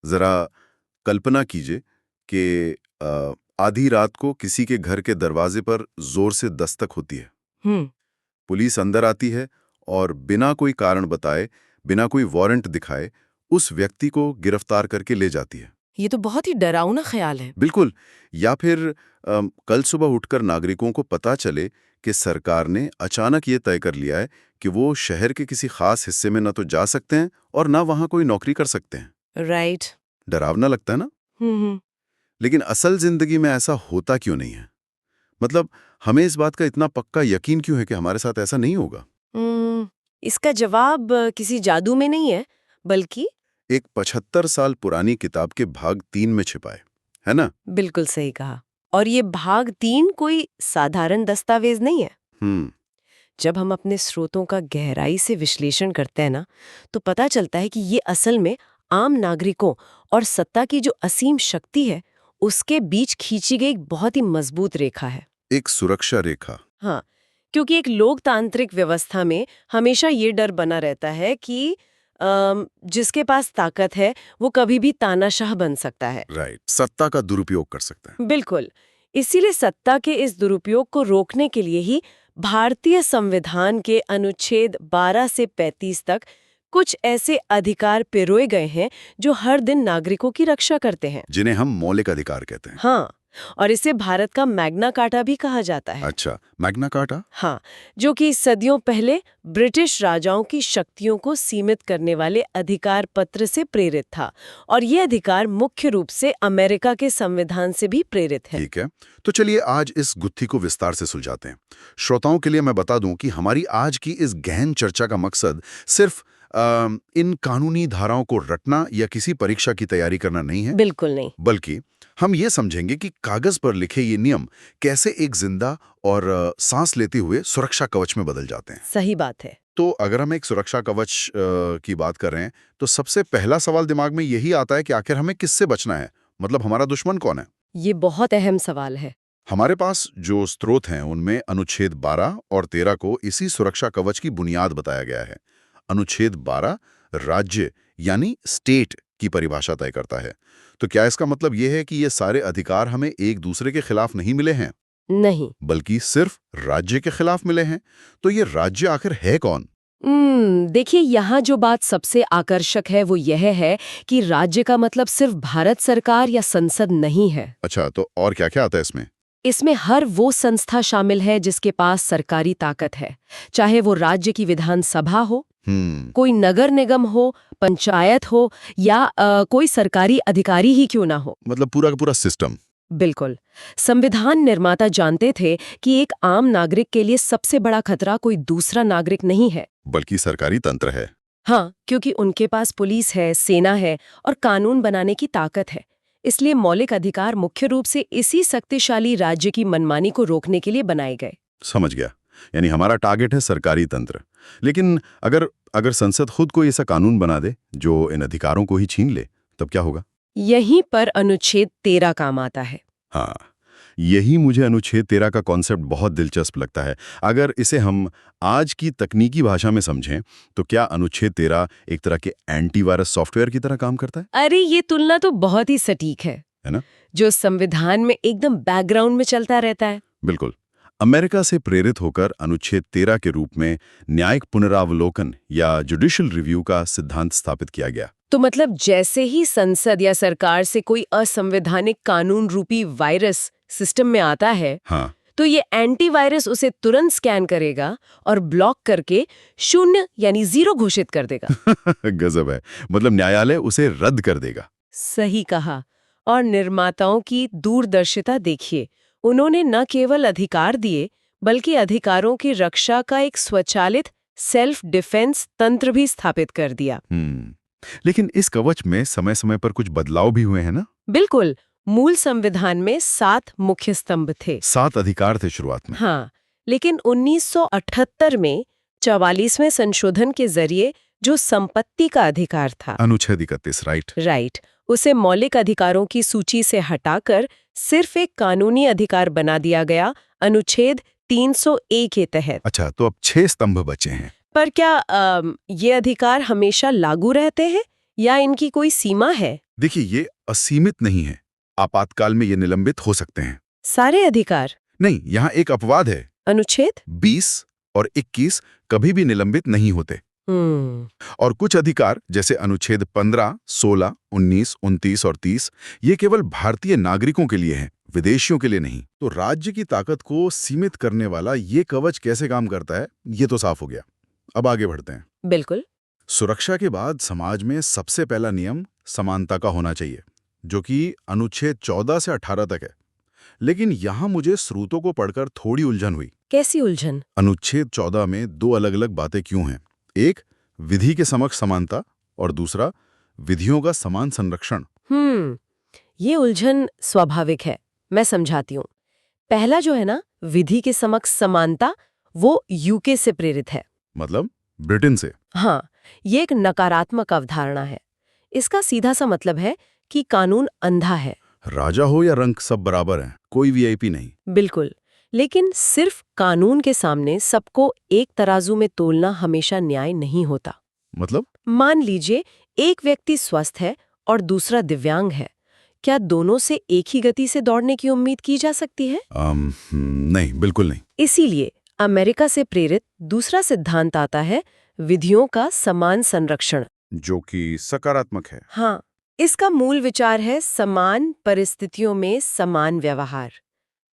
जरा कल्पना कीजिए कि आधी रात को किसी के घर के दरवाजे पर जोर से दस्तक होती है। हम्म। पुलिस अंदर आती है और बिना कोई कारण बताए, बिना कोई वारंट दिखाए, उस व्यक्ति को गिरफ्तार करके ले जाती है। ये तो बहुत ही डरावना ख्याल है। बिल्कुल। या फिर कल सुबह उठकर नागरिकों को पता चले कि सरकार ने अचानक ये तय कर लिया है कि वो शहर के किसी खास हिस्से में ना तो जा सकते हैं और ना वहां कोई नौकरी कर सकते हैं। राइट। डरावना लगता है ना? हम्म। लेकिन असल जिंदगी में ऐसा होता क्यों नहीं है? मतलब हमें इस बात का इतना पक्का यकीन क्यों है कि हमारे साथ ऐसा नहीं होगा? इसका जवाब किसी जादू में नहीं है, बल्कि एक 75 साल पुरानी किताब के भाग 3 में छिपा है ना? बिल्कुल सही कहा। और ये भाग 3 कोई साधारण दस्तावेज नहीं है। हम्म। जब हम अपने स्रोतों का गहराई से विश्लेषण करते हैं ना, तो पता चलता है कि ये असल में आम नागरिकों और सत्ता की जो असीम शक्ति है, उसके बीच खींची गई एक बहुत ही मजबूत रेखा है। एक सुरक्षा रेखा। हाँ, क्योंकि एक लोकतांत्रिक व्यवस्था में हमेशा ये डर बना रहता है कि जिसके पास ताकत है वो कभी भी तानाशाह बन सकता है। राइट, सत्ता का दुरुपयोग कर सकता है। बिल्कुल। इसीलिए सत्ता के इस दुरुपयोग को रोकने के लिए ही भारतीय संविधान के अनुच्छेद 12 से 35 तक कुछ ऐसे अधिकार पिरोए गए हैं जो हर दिन नागरिकों की रक्षा करते हैं। जिन्हें हम मौलिक अधिकार कहते हैं। हाँ, और इसे भारत का मैग्ना कार्टा भी कहा जाता है। अच्छा, मैग्ना कार्टा? हाँ, जो कि सदियों पहले ब्रिटिश राजाओं की शक्तियों को सीमित करने वाले अधिकार पत्र से प्रेरित था, और ये अधिकार मुख्य रूप से अमेरिका के संविधान से भी प्रेरित है। ठीक है, तो चलिए आज इस गुत्थी को विस्तार से सुलझाते हैं। श्रोताओं के लिए मैं बता दूं कि हमारी आज की इस गहन चर्चा का मकसद सिर्फ इन कानूनी धाराओं को रटना या किसी परीक्षा की तैयारी करना नहीं है। बिल्कुल नहीं। बल्कि हम ये समझेंगे कि कागज पर लिखे ये नियम कैसे एक जिंदा और सांस लेते हुए सुरक्षा कवच में बदल जाते हैं। सही बात है। तो अगर हम एक सुरक्षा कवच की बात कर रहे हैं, तो सबसे पहला सवाल दिमाग में यही आता है कि आखिर हमें किससे बचना है? मतलब हमारा दुश्मन कौन है? ये बहुत अहम सवाल है। हमारे पास जो स्रोत हैं उनमें अनुच्छेद 12 और 13 को इसी सुरक्षा कवच की बुनियाद बताया गया है। अनुच्छेद 12 राज्य यानी स्टेट की परिभाषा तय करता है। तो क्या इसका मतलब यह है कि ये सारे अधिकार हमें एक दूसरे के खिलाफ नहीं मिले हैं, नहीं, बल्कि सिर्फ राज्य के खिलाफ मिले हैं? तो ये राज्य आखिर है कौन? देखिए, यहाँ जो बात सबसे आकर्षक है वो यह है कि राज्य का मतलब सिर्फ भारत सरकार या संसद नहीं है। अच्छा, तो और क्या क्या आता है इसमें? इसमें हर वो संस्था शामिल है जिसके पास सरकारी ताकत है, चाहे वो राज्य की विधानसभा हो, कोई नगर निगम हो, पंचायत हो, या कोई सरकारी अधिकारी ही क्यों ना हो। मतलब पूरा का पूरा सिस्टम। बिल्कुल। संविधान निर्माता जानते थे कि एक आम नागरिक के लिए सबसे बड़ा खतरा कोई दूसरा नागरिक नहीं है, बल्कि सरकारी तंत्र है। हाँ, क्योंकि उनके पास पुलिस है, सेना है और कानून बनाने की ताकत है। इसलिए मौलिक अधिकार मुख्य रूप से इसी शक्तिशाली राज्य की मनमानी को रोकने के लिए बनाए गए। समझ गया। यानी हमारा टारगेट है सरकारी तंत्र। लेकिन अगर अगर संसद खुद कोई ऐसा कानून बना दे जो इन अधिकारों को ही छीन ले, तब क्या होगा? यहीं पर अनुच्छेद 13 काम आता है। हाँ, यही मुझे अनुच्छेद 13 का कॉन्सेप्ट बहुत दिलचस्प लगता है। अगर इसे हम आज की तकनीकी भाषा में समझें, तो क्या अनुच्छेद 13 एक तरह के एंटीवायरस सॉफ्टवेयर की तरह काम करता है? अरे, ये तुलना तो बहुत ही सटीक है ना? जो संविधान में एकदम बैकग्राउंड में चलता रहता है। बिल्कुल। अमेरिका से प्रेरित होकर अनुच्छेद 13 के रूप में न्यायिक पुनरावलोकन या जुडिशियल रिव्यू का सिद्धांत स्थापित किया गया। तो मतलब जैसे ही संसद या सरकार से कोई असंवैधानिक कानून रूपी वायरस सिस्टम में आता है, हाँ, तो ये एंटीवायरस उसे तुरंत स्कैन करेगा और ब्लॉक करके 0 यानी 0 घोषित कर देगा। गजब है। मतलब न्यायालय उसे रद्द कर देगा। सही कहा। और निर्माताओं की दूरदर्शिता देखिए, उन्होंने न केवल अधिकार दिए, बल्कि अधिकारों की रक्षा का एक स्वचालित सेल्फ डिफेंस तंत्र भी स्थापित कर दिया। लेकिन इस कवच में समय समय पर कुछ बदलाव भी हुए हैं ना? बिल्कुल। मूल संविधान में 7 मुख्य स्तंभ थे। 7 अधिकार थे शुरुआत में। हाँ, लेकिन 1978 में 44वें संशोधन के जरिए जो संपत्ति का अधिकार था, अनुच्छेद 31, राइट, उसे मौलिक अधिकारों की सूची से हटाकर सिर्फ एक कानूनी अधिकार बना दिया गया, अनुच्छेद 301 के तहत। अच्छा, तो अब 6 स्तंभ बचे हैं। पर क्या ये अधिकार हमेशा लागू रहते हैं या इनकी कोई सीमा है? देखिए, ये असीमित नहीं है। आपातकाल में ये निलंबित हो सकते हैं। सारे अधिकार? नहीं, यहाँ एक अपवाद है। अनुच्छेद? 20 और 21 कभी भी निलंबित नहीं होते। और कुछ अधिकार जैसे अनुच्छेद 15, 16, 19, 29 और 30 ये केवल भारतीय नागरिकों के लिए हैं, विदेशियों के लिए नहीं। तो राज्य की ताकत को सीमित करने वाला ये कवच कैसे काम करता है, ये तो साफ हो गया। अब आगे बढ़ते हैं। बिल्कुल। सुरक्षा के बाद समाज में सबसे पहला नियम समानता का होना चाहिए, जो कि अनुच्छेद 14 से 18 तक है। लेकिन यहाँ मुझे स्रोतों को पढ़कर थोड़ी उलझन हुई। कैसी उलझन? अनुच्छेद 14 में दो अलग-अलग बातें क्यों हैं? एक, विधि के समक्ष समानता, और दूसरा, विधियों का समान संरक्षण। ये उलझन स्वाभाविक है, मैं समझाती हूँ। पहला जो है ना, विधि के समक्ष समानता, वो यूके से प्रेरित है। मतलब ब्रिटेन से? हाँ, ये एक नकारात्मक अवधारणा है। इसका सीधा सा मतलब है कि कानून अंधा है। राजा हो या रंक, सब बराबर हैं, कोई वीआईपी नहीं। बिल्कुल। लेकिन सिर्फ कानून के सामने सबको एक तराजू में तोलना हमेशा न्याय नहीं होता। मतलब? मान लीजिए एक व्यक्ति स्वस्थ है और दूसरा दिव्यांग है, क्या दोनों से एक ही गति से दौड़ने की उम्मीद की जा सकती है? नहीं, बिल्कुल नहीं। इसीलिए अमेरिका से प्रेरित दूसरा सिद्धांत आता है, विधियों का समान संरक्षण, जो कि सकारात्मक है। हाँ, इसका मूल विचार है समान परिस्थितियों में समान व्यवहार।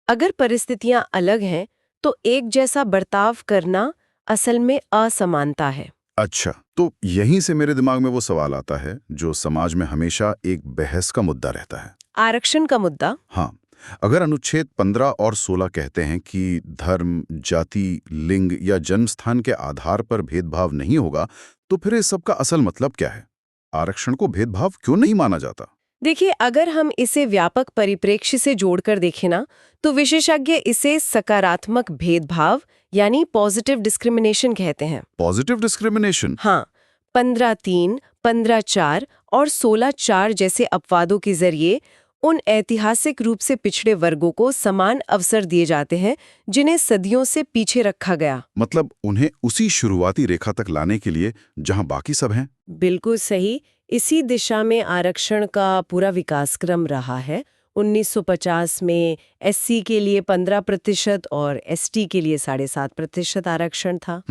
अगर परिस्थितियां अलग हैं, तो एक जैसा बर्ताव करना असल में असमानता है। अच्छा, तो यहीं से मेरे दिमाग में वो सवाल आता है जो समाज में हमेशा एक बहस का मुद्दा रहता है। आरक्षण का मुद्दा? हाँ, अगर अनुच्छेद 15 और 16 कहते हैं कि धर्म, जाति, लिंग या जन्म स्थान के आधार पर भेदभाव नहीं होगा, तो फिर इस सब का असल मतलब क्या है? आरक्षण को भेदभाव क्यों नहीं माना जाता? देखिए, अगर हम इसे व्यापक परिप्रेक्ष्य से जोड़कर देखें ना, तो विशेषज्ञ इसे सकारात्मक भेदभाव यानी पॉजिटिव डिस्क्रिमिनेशन कहते हैं। Positive discrimination? हाँ, 15(3), 15(4) और 16(4) जैसे अपवादों के जरिए उन ऐतिहासिक रूप से पिछड़े वर्गों को समान अवसर दिए जाते हैं जिन्हें सदियों से पीछे रखा गया। मतलब उन्हें उसी शुरुआती रेखा तक लाने के लिए जहां बाकी सब हैं? बिल्कुल सही। इसी दिशा में आरक्षण का पूरा विकास क्रम रहा है। 1950 में एससी के लिए 15% और एसटी के लिए 7.5% आरक्षण था।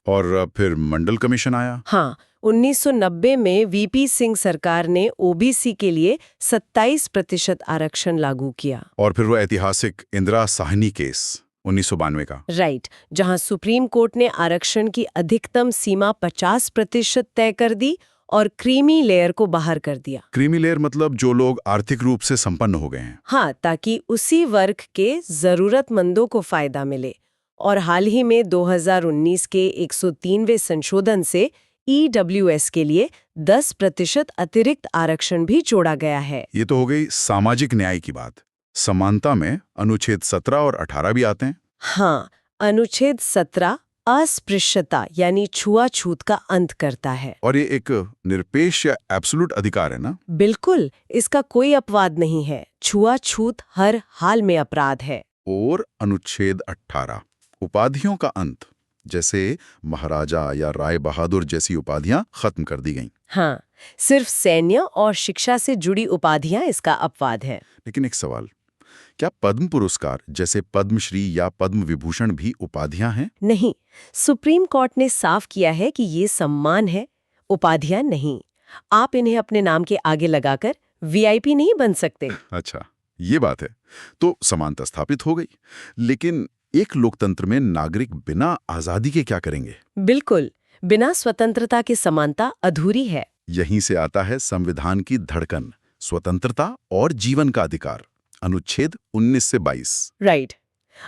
और फिर मंडल कमीशन आया? हाँ, 1990 में वीपी सिंह सरकार ने ओबीसी के लिए 27% आरक्षण लागू किया। और फिर वो ऐतिहासिक इंदिरा साहनी केस 1992 का। राइट, जहां सुप्रीम कोर्ट ने आरक्षण की अधिकतम सीमा 50% तय कर दी और क्रीमी लेयर को बाहर कर दिया। क्रीमी लेयर मतलब जो लोग आर्थिक रूप से संपन्न हो गए हैं। हाँ, ताकि उसी वर्ग के जरूरतमंदों को फायदा मिले। और हाल ही में 2019 के 103वें संशोधन से ईडब्ल्यूएस के लिए 10% अतिरिक्त आरक्षण भी जोड़ा गया है। ये तो हो गई सामाजिक न्याय की बात। समानता में अनुच्छेद 17 और 18 भी आते हैं। हाँ, अनुच्छेद 17 अस्पृश्यता यानी छुआछूत का अंत करता है। और ये एक निरपेक्ष या एब्सोल्यूट अधिकार है ना? बिल्कुल, इसका कोई अपवाद नहीं है। छुआछूत हर हाल में अपराध है। और अनुच्छेद 18 उपाधियों का अंत, जैसे महाराजा या राय बहादुर जैसी उपाधियां खत्म कर दी गईं। हाँ, सिर्फ सैन्य और शिक्षा से जुड़ी उपाधियां इसका अपवाद है। लेकिन एक सवाल, क्या पद्म पुरस्कार जैसे पद्मश्री या पद्म विभूषण भी उपाधियां हैं? नहीं, सुप्रीम कोर्ट ने साफ किया है कि ये सम्मान है, उपाधियां नहीं। आप इन्हें अपने नाम के आगे लगाकर वीआईपी नहीं बन सकते। अच्छा, ये बात है। तो समानता स्थापित हो गई, लेकिन एक लोकतंत्र में नागरिक बिना आजादी के क्या करेंगे? बिल्कुल, बिना स्वतंत्रता के समानता अधूरी है। यहीं से आता है संविधान की धड़कन, स्वतंत्रता और जीवन का अधिकार, अनुच्छेद 19 से 22। राइट।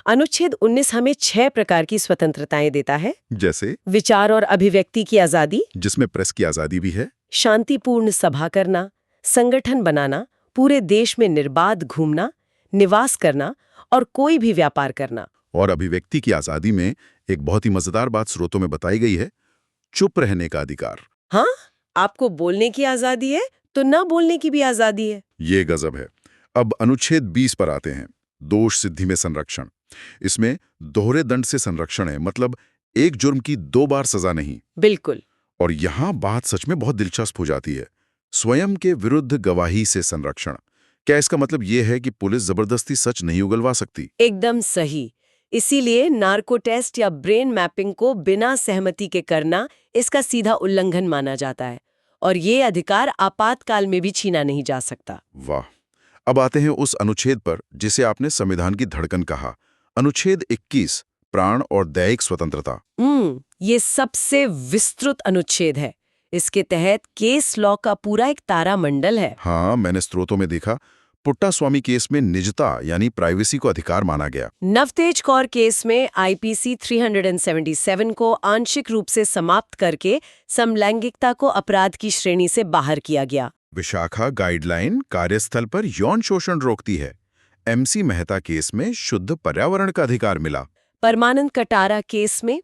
अनुच्छेद 19 हमें 6 प्रकार की स्वतंत्रताएं देता है। जैसे विचार और अभिव्यक्ति की आजादी, जिसमें प्रेस की आजादी भी है, शांतिपूर्ण सभा करना, संगठन बनाना, पूरे देश में निर्बाध घूमना, निवास करना और कोई भी व्यापार करना। और अभिव्यक्ति की आजादी में एक बहुत ही मजेदार बात स्रोतों में बताई गई है, चुप रहने का अधिकार। हाँ, आपको बोलने की आजादी है तो न बोलने की भी आजादी है। ये गजब है। अब अनुच्छेद 20 पर आते हैं, दोष सिद्धि में संरक्षण। इसमें दोहरे दंड से संरक्षण है, मतलब एक जुर्म की 2 बार सजा नहीं। बिल्कुल। और यहाँ बात सच में बहुत दिलचस्प हो जाती है। स्वयं के विरुद्ध गवाही से संरक्षण। क्या इसका मतलब ये है कि पुलिस जबरदस्ती सच नहीं उगलवा सकती? एकदम सही। इसीलिए नार्को टेस्ट या ब्रेन मैपिंग को बिना सहमति के करना इसका सीधा उल्लंघन माना जाता है और ये अधिकार आपातकाल में भी छीना नहीं जा सकता। वाह। अब आते हैं उस अनुच्छेद पर जिसे आपने संविधान की धड़कन कहा, अनुच्छेद 21, प्राण और दैहिक स्वतंत्रता। ये सबसे विस्तृत अनुच्छेद है। इसके तहत केस लॉ का पूरा एक तारामंडल है। हाँ, मैंने स्रोतों में देखा, पुट्टास्वामी केस में निजता यानी प्राइवेसी को अधिकार माना गया। नवतेज कौर केस में आईपीसी 377 को आंशिक रूप से समाप्त करके समलैंगिकता को अपराध की श्रेणी से बाहर किया गया। विशाखा गाइडलाइन कार्यस्थल पर यौन शोषण रोकती है। एमसी मेहता केस में शुद्ध पर्यावरण का अधिकार मिला। परमानंद कटारा केस में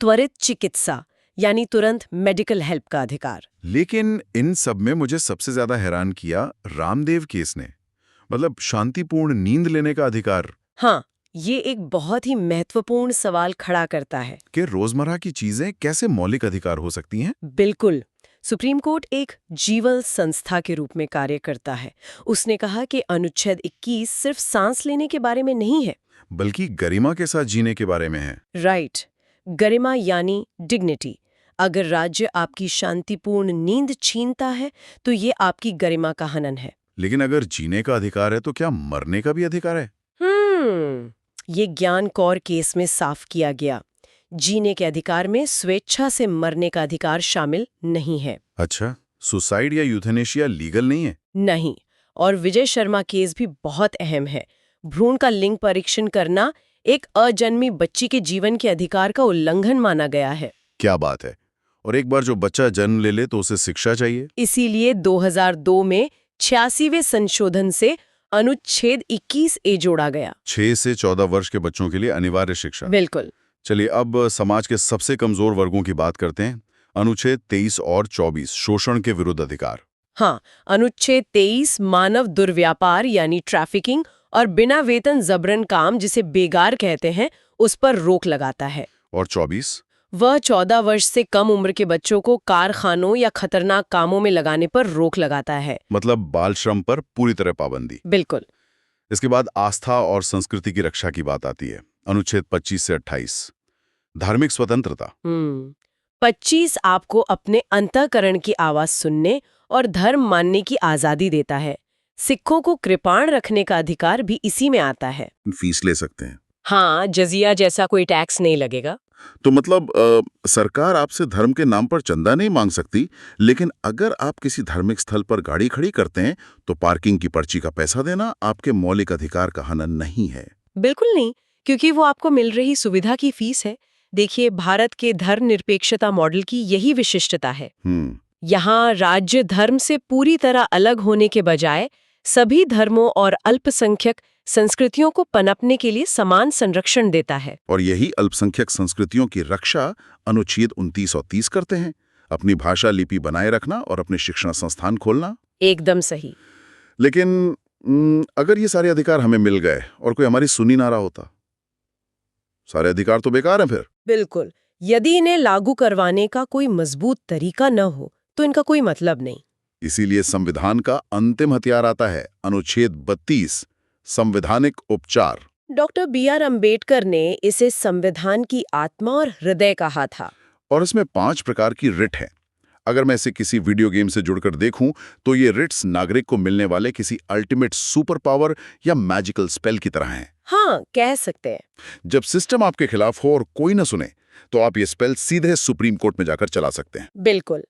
त्वरित चिकित्सा यानी तुरंत मेडिकल हेल्प का अधिकार। लेकिन इन सब में मुझे सबसे ज्यादा हैरान किया रामदेव केस ने, मतलब शांतिपूर्ण नींद लेने का अधिकार। हाँ, ये एक बहुत ही महत्वपूर्ण सवाल खड़ा करता है कि रोजमर्रा की चीजें कैसे मौलिक अधिकार हो सकती हैं? बिल्कुल। सुप्रीम कोर्ट एक जीवल संस्था के रूप में कार्य करता है। उसने कहा कि अनुच्छेद 21 सिर्फ सांस लेने के बारे में नहीं है, बल्कि गरिमा के साथ जीने के बारे में है। राइट। गरिमा यानी डिग्निटी। अगर राज्य आपकी शांतिपूर्ण नींद छीनता है तो ये आपकी गरिमा का हनन है। लेकिन अगर जीने का अधिकार है तो क्या मरने का भी अधिकार है? ये ज्ञान कौर केस में साफ किया गया। जीने के अधिकार में स्वेच्छा से मरने का अधिकार शामिल नहीं है। अच्छा, सुसाइड या यूथेनेशिया लीगल नहीं है? नहीं। और विजय शर्मा केस भी बहुत अहम है। भ्रूण का लिंग परीक्षण करना एक अजन्मी बच्ची के जीवन के अधिकार का उल्लंघन माना गया है। क्या बात है। और एक बार जो बच्चा जन्म ले ले तो उसे शिक्षा चाहिए। इसीलिए 2002 में 86वें संशोधन से अनुच्छेद 21A जोड़ा गया। 6 से 14 वर्ष के बच्चों के लिए अनिवार्य शिक्षा। बिल्कुल। चलिए अब समाज के सबसे कमजोर वर्गों की बात करते हैं। अनुच्छेद 23 और 24, शोषण के विरुद्ध अधिकार। हाँ, अनुच्छेद 23 मानव दुर्व्यापार यानी ट्रैफिकिंग और बिना वेतन जबरन काम जिसे बेगार कहते हैं उस पर रोक लगाता है। और 24? वह 14 वर्ष से कम उम्र के बच्चों को कारखानों या खतरनाक कामों में लगाने पर रोक लगाता है। मतलब बाल श्रम पर पूरी तरह पाबंदी। बिल्कुल। इसके बाद आस्था और संस्कृति की रक्षा की बात आती है। अनुच्छेद 25 से 28, धार्मिक स्वतंत्रता। 25 आपको अपने अंतःकरण की आवाज सुनने और धर्म मानने की आजादी देता है। सिखों को कृपाण रखने का अधिकार भी इसी में आता है। फीस ले सकते हैं। हाँ, जजिया जैसा कोई टैक्स नहीं लगेगा। तो मतलब सरकार आपसे धर्म के नाम पर चंदा नहीं मांग सकती, लेकिन अगर आप किसी धार्मिक स्थल पर गाड़ी खड़ी करते हैं तो पार्किंग की पर्ची का पैसा देना आपके मौलिक अधिकार का हनन नहीं है। बिल्कुल नहीं, क्योंकि वो आपको मिल रही सुविधा की फीस है। देखिए, भारत के धर्मनिरपेक्षता मॉडल की यही विशिष्टता है। यहाँ राज्य धर्म से पूरी तरह अलग होने के बजाय सभी धर्मों और अल्पसंख्यक संस्कृतियों को पनपने के लिए समान संरक्षण देता है। और यही अल्पसंख्यक संस्कृतियों की रक्षा अनुच्छेद 29 और 30 करते हैं। अपनी भाषा लिपि बनाए रखना और अपने शिक्षण संस्थान खोलना। एकदम सही। लेकिन अगर ये सारे अधिकार हमें मिल गए और कोई हमारी सुनी ना रहा होता, सारे अधिकार तो बेकार हैं फिर। बिल्कुल। यदि इन्हें लागू करवाने का कोई मजबूत तरीका न हो तो इनका कोई मतलब नहीं। इसीलिए संविधान का अंतिम हथियार आता है, अनुच्छेद 32, संवैधानिक उपचार। डॉक्टर BR अम्बेडकर ने इसे संविधान की आत्मा और हृदय कहा था। और इसमें 5 प्रकार की रिट है। अगर मैं इसे किसी वीडियो गेम से जुड़कर देखूं तो ये रिट्स नागरिक को मिलने वाले किसी अल्टीमेट सुपर पावर या मैजिकल स्पेल की तरह हैं। हाँ, कह सकते हैं। जब सिस्टम आपके खिलाफ हो और कोई न सुने तो आप ये स्पेल सीधे सुप्रीम कोर्ट में जाकर चला सकते हैं। बिल्कुल।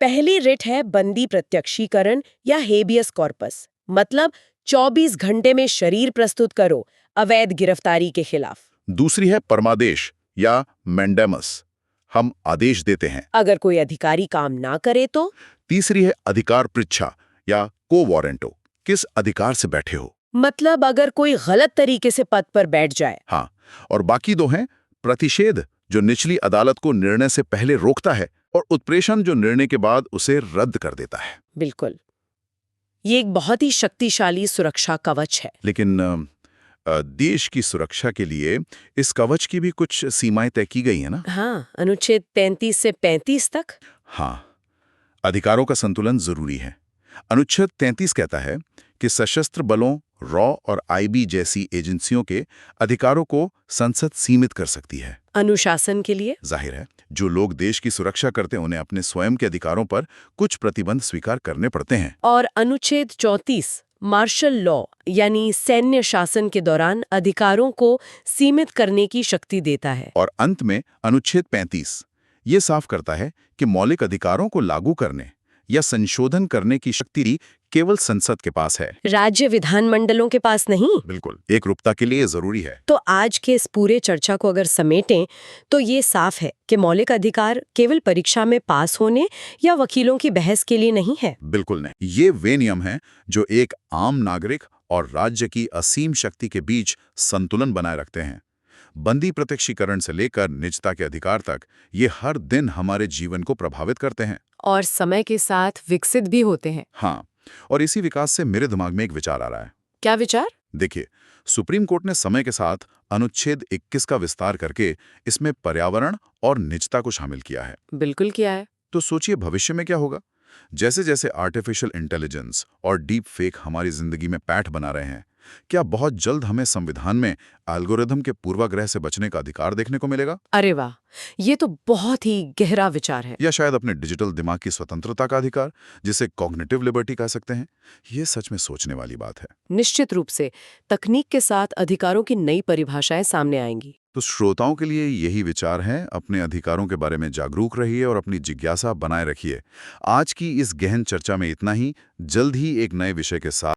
पहली रिट है बंदी प्रत्यक्षीकरण या हेबियस कॉर्पस, मतलब 24 घंटे में शरीर प्रस्तुत करो अवैध गिरफ्तारी के खिलाफ। दूसरी है परमादेश या मैंडेमस, हम आदेश देते हैं अगर कोई अधिकारी काम ना करे तो। तीसरी है अधिकार पृच्छा या को वारंटो, किस अधिकार से बैठे हो, मतलब अगर कोई गलत तरीके से पद पर बैठ जाए। हाँ। और बाकी 2 हैं प्रतिषेध, जो निचली अदालत को निर्णय से पहले रोकता है, और उत्प्रेषण, जो निर्णय के बाद उसे रद्द कर देता है। बिल्कुल। ये एक बहुत ही शक्तिशाली सुरक्षा कवच है। लेकिन देश की सुरक्षा के लिए इस कवच की भी कुछ सीमाएं तय की गई है ना? हाँ, अनुच्छेद 33 से 35 तक। हाँ, अधिकारों का संतुलन जरूरी है। अनुच्छेद 33 कहता है कि सशस्त्र बलों, रॉ और आईबी जैसी एजेंसियों के अधिकारों को संसद सीमित कर सकती है। अनुशासन के लिए? जाहिर है, जो लोग देश की सुरक्षा करते हैं उन्हें अपने स्वयं के अधिकारों पर कुछ प्रतिबंध स्वीकार करने पड़ते हैं। और अनुच्छेद 34 मार्शल लॉ यानी सैन्य शासन के दौरान अधिकारों को सीमित करने की शक्ति देता है। और अंत में अनुच्छेद 35 ये साफ करता है कि मौलिक अधिकारों को लागू करने या संशोधन करने की शक्ति केवल संसद के पास है, राज्य विधानमंडलों के पास नहीं। बिल्कुल, एक रूपता के लिए जरूरी है। तो आज के इस पूरे चर्चा को अगर समेटें तो ये साफ है कि मौलिक अधिकार केवल परीक्षा में पास होने या वकीलों की बहस के लिए नहीं है। बिल्कुल नहीं, ये वे नियम हैं जो एक आम नागरिक और राज्य की असीम शक्ति के बीच संतुलन बनाए रखते हैं। बंदी प्रत्यक्षीकरण से लेकर निजता के अधिकार तक ये हर दिन हमारे जीवन को प्रभावित करते हैं और समय के साथ विकसित भी होते हैं। हाँ, और इसी विकास से मेरे दिमाग में एक विचार आ रहा है। क्या विचार? देखिए, सुप्रीम कोर्ट ने समय के साथ अनुच्छेद 21 का विस्तार करके इसमें पर्यावरण और निजता को शामिल किया है। बिल्कुल किया है। तो सोचिए भविष्य में क्या होगा। जैसे जैसे आर्टिफिशियल इंटेलिजेंस और डीप फेक हमारी जिंदगी में पैठ बना रहे हैं, क्या बहुत जल्द हमें संविधान में एल्गोरिथम के पूर्वाग्रह से बचने का अधिकार देखने को मिलेगा? अरे वाह, ये तो बहुत ही गहरा विचार है। या शायद अपने डिजिटल दिमाग की स्वतंत्रता का अधिकार, जिसे कॉग्निटिव लिबर्टी कह सकते हैं। ये सच में सोचने वाली बात है। निश्चित रूप से तकनीक के साथ अधिकारों की नई परिभाषाएं सामने आएंगी। तो श्रोताओं के लिए यही विचार है, अपने अधिकारों के बारे में जागरूक रहिए और अपनी जिज्ञासा बनाए रखिए। आज की इस गहन चर्चा में इतना ही। जल्द ही एक नए विषय के साथ